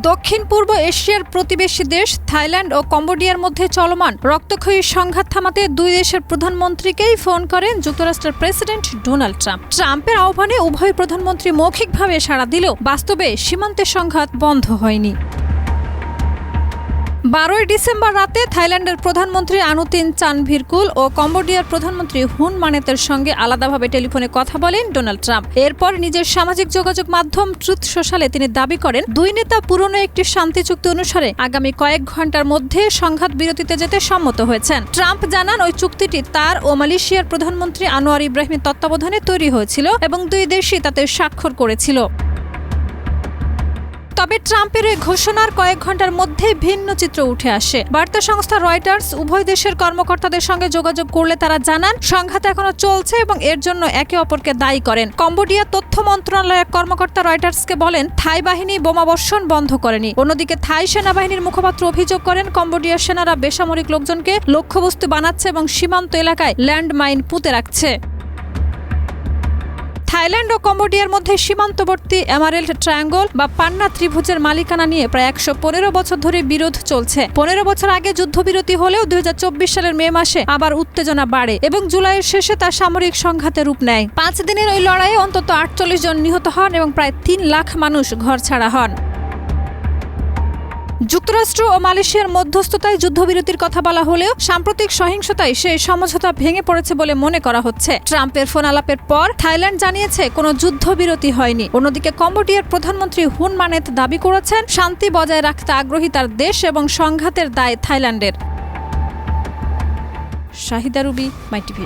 দক্ষিণ পূর্ব এশিয়ার প্রতিবেশী দেশ থাইল্যান্ড ও কম্বোডিয়ার মধ্যে চলমান রক্তক্ষয়ী সংঘাত থামাতে দুই দেশের প্রধানমন্ত্রীকেই ফোন করেন যুক্তরাষ্ট্রের প্রেসিডেন্ট ডোনাল্ড ট্রাম্প। ট্রাম্পের আহ্বানে উভয় প্রধানমন্ত্রী মৌখিকভাবে সাড়া দিলেও বাস্তবে সীমান্তে সংঘাত বন্ধ হয়নি। 12 ডিসেম্বর রাতে থাইল্যান্ডের প্রধানমন্ত্রী আনুতিন চানভিরকুল ও কম্বোডিয়ার প্রধানমন্ত্রী হুন মানেতের সঙ্গে আলাদাভাবে টেলিফোনে কথা বলেন ডোনাল্ড ট্রাম্প। এরপর নিজের সামাজিক যোগাযোগ মাধ্যম ট্রুথ সোশ্যালে তিনি দাবি করেন দুই নেতা পুরনো একটি শান্তি চুক্তি অনুসারে আগামী কয়েক ঘন্টার মধ্যে সংঘাত বিরতিতে যেতে সম্মত হয়েছেন। ট্রাম্প জানান ওই চুক্তিটি তার ও মালয়েশিয়ার প্রধানমন্ত্রী আনোয়ার ইব্রাহিমের তত্ত্বাবধানে তৈরি হয়েছিল এবং দুই দেশই তাতে স্বাক্ষর করেছিল। তবে ট্রাম্পের এই ঘোষণার কয়েক ঘন্টার মধ্যে ভিন্ন চিত্র উঠে আসে। বার্তা সংস্থা রয়টার্স উভয় দেশের কর্মকর্তাদের সঙ্গে যোগাযোগ করলে তারা জানান সংঘাত এখনো চলছে এবং এর জন্য একে অপরকে দায়ী করেন। কম্বোডিয়া তথ্য মন্ত্রণালয়ের কর্মকর্তা রয়টার্সকে বলেন থাই বাহিনী বোমাবর্ষণ বন্ধ করেনি। অন্যদিকে থাই সেনাবাহিনীর মুখপাত্র অভিযোগ করেন কম্বোডিয়ার সেনারা বেসামরিক লোকজনকে লক্ষ্যবস্তু বানাচ্ছে এবং সীমান্ত এলাকায় ল্যান্ডমাইন পুঁতে রাখছে। থাইল্যান্ড ও কম্বোডিয়ার মধ্যে সীমান্তবর্তী এমারেল্ড ট্রায়াঙ্গল বা পান্না ত্রিভুজের মালিকানা নিয়ে প্রায় 115 বছর ধরে বিরোধ চলছে। 15 বছর আগে যুদ্ধবিরতি হলেও 2024 সালের মে মাসে আবার উত্তেজনা বাড়ে এবং জুলাইয়ের শেষে তা সামরিক সংঘাতে রূপ নেয়। 5 দিনের ওই লড়াইয়ে অন্তত 48 জন নিহত হন এবং প্রায় 3 লাখ মানুষ ঘরছাড়া হন। যুক্তরাষ্ট্র ও মালয়েশিয়ার মধ্যস্থতায় যুদ্ধবিরতির কথা বলা হলেও সাম্প্রতিক সহিংসতায় সেই সমঝোতা ভেঙে পড়েছে বলে মনে করা হচ্ছে। ট্রাম্পের ফোন আলাপের পর থাইল্যান্ড জানিয়েছে কোনো যুদ্ধবিরতি হয়নি। অন্যদিকে কম্বোডিয়ার প্রধানমন্ত্রী হুন মানেত দাবি করেছেন শান্তি বজায় রাখতে আগ্রহী তার দেশ এবং সংঘাতের দায় থাইল্যান্ডের। শাহিদা রুবি, মাই টিভি।